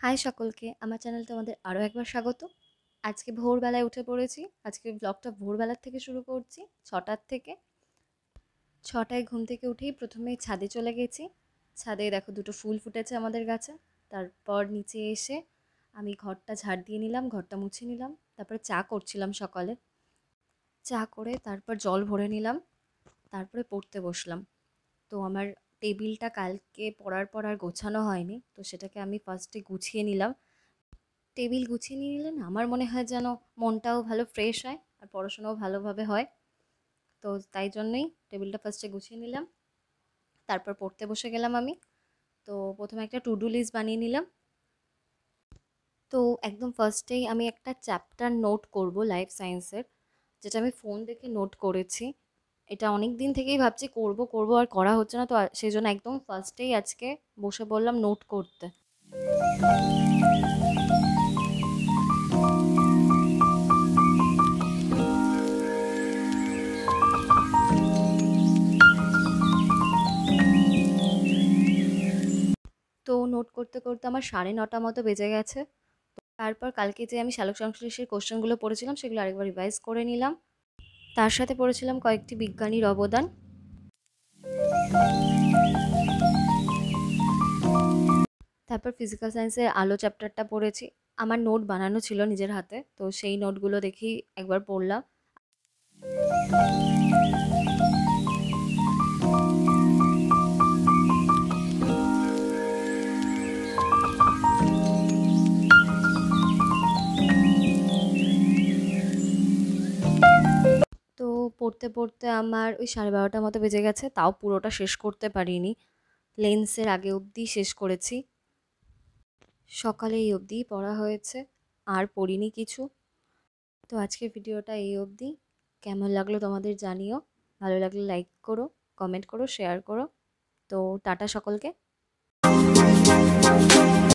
High সকলকে, আমার চ্যানেলে তোমাদের আরও একবার স্বাগত। আজকে ভোরবেলায় উঠে পড়েছি। আজকে ব্লগটা ভোরবেলার থেকে শুরু করছি, 6টার থেকে। 6টায় ঘুম থেকে উঠেই প্রথমে ছাদে চলে গেছি। ছাদে দেখো দুটো ফুল ফুটেছে আমাদের গাছে। তারপর নিচে এসে আমি ঘরটা ঝাড় দিয়ে নিলাম, ঘরটা মুছে নিলাম। তারপরে চা করছিলাম সকালে। চা করে তারপর জল ভরে নিলাম। তারপরে পড়তে বসলাম। তো আমার টেবিলটা কালকে পড়ার পর আর গোছানো হয়নি, তো সেটাকে আমি ফার্স্টে গুছিয়ে নিলাম। টেবিল গুছিয়ে নিয়ে নিলে না আমার মনে হয় যেন মনটাও ভালো ফ্রেশ হয় আর পড়াশোনাও ভালোভাবে হয়। তো তাই জন্যই টেবিলটা ফার্স্টে গুছিয়ে নিলাম। তারপর পড়তে বসে গেলাম আমি। তো প্রথমে একটা টু ডু লিস্ট বানিয়ে নিলাম। তো একদম ফার্স্টেই আমি একটা চ্যাপ্টার নোট করব লাইফ সায়েন্সের, যেটা আমি ফোন দেখে নোট করেছি। এটা অনেক দিন থেকেই ভাবছি করব করব আর করা হচ্ছে না, তো সেই জন্য একদম ফার্স্টেই আজকে বসে বললাম নোট করতে। তো নোট করতে করতে আমার 9:30 মতো বেজে গেছে। তারপর কালকে যে আমি সালোক সংশ্লেষের কোশ্চেনগুলো পড়েছিলাম সেগুলো আরেকবার রিভাইজ করে নিলাম। তার সাথে পড়েছিলাম কয়েকটি বিজ্ঞানীর অবদান। তারপর ফিজিক্যাল সায়েন্সের আলো চ্যাপ্টারটা পড়েছি। আমার নোট বানানো ছিল নিজের হাতে, তো সেই নোটগুলো দেখেই একবার পড়লাম। তো পড়তে পড়তে আমার ওই 12:30 মতো বেজে গেছে, তাও পুরোটা শেষ করতে পারিনি। লেন্সের আগে অবধি শেষ করেছি। সকালে এই অবধিই পড়া হয়েছে, আর পড়িনি কিছু। তো আজকের ভিডিওটা এই অবধি। কেমন লাগলো তোমাদের জানিও। ভালো লাগলে লাইক করো, কমেন্ট করো, শেয়ার করো। তো টাটা সকলকে।